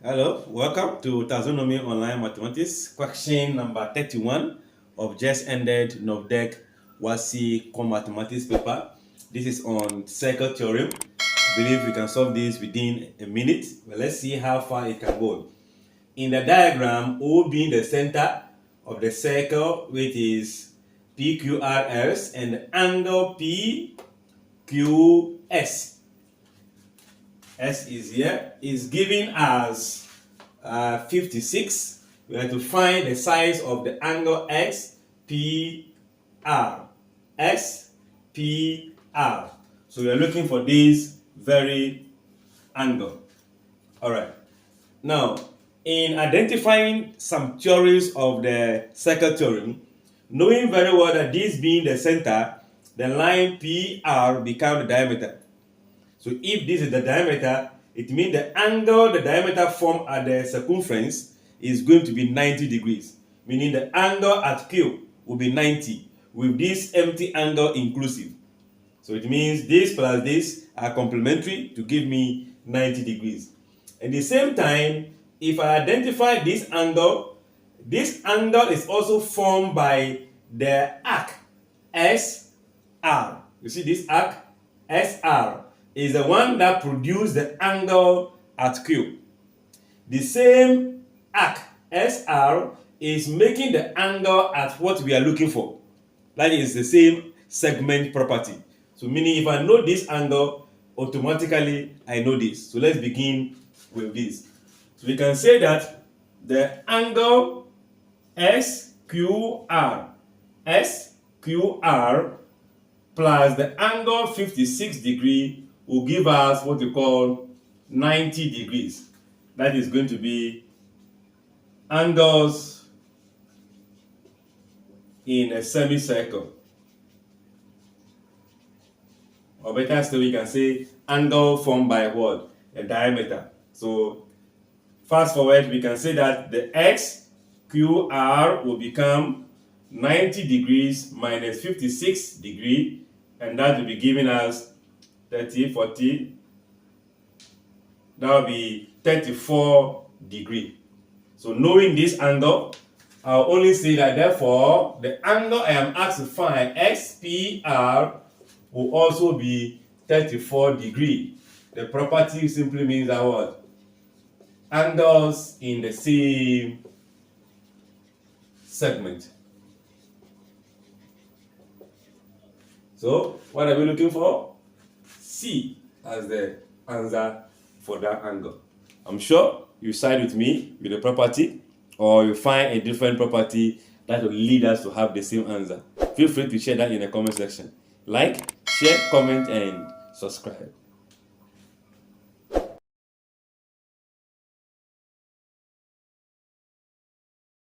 Hello, welcome to Taxonomy Online Mathematics, question number 31 of just ended NOV-DEC WASSCE Core Mathematics paper. This is on circle theorem. I believe we can solve this within a minute, but let's see how far it can go. In the diagram, O being the center of the circle, which is PQRS, and the angle PQS. S is here, is giving us 56. We have to find the size of the angle SPR. SPR. So we are looking for this very angle. Alright. Now, in identifying some theories of the circle theorem, knowing very well that this being the center, the line PR becomes the diameter. So if this is the diameter, it means the angle the diameter formed at the circumference is going to be 90 degrees. Meaning the angle at Q will be 90 with this empty angle inclusive. So it means this plus this are complementary to give me 90 degrees. At the same time, if I identify this angle is also formed by the arc SR. You see this arc SR is the one that produces the angle at Q. The same arc SR is making the angle at what we are looking for. That is the same segment property. So meaning if I know this angle, automatically I know this. So let's begin with this. So we can say that the angle SQR plus the angle 56 degree will give us what we call 90 degrees. That is going to be angles in a semicircle. Or better still, we can say angle formed by what? A diameter. So fast forward, we can say that the SQR will become 90 degrees minus 56 degree, and that will be giving us 30, 40, that will be 34 degree. So knowing this angle, I'll only say that therefore the angle I am asked to find, SPR, will also be 34 degree. The property simply means that what? Angles in the same segment. So what are we looking for? C as the answer for that angle. I'm sure you side with me with the property, or you find a different property that will lead us to have the same answer. Feel free to share that in the comment section. Like, share, comment, and subscribe.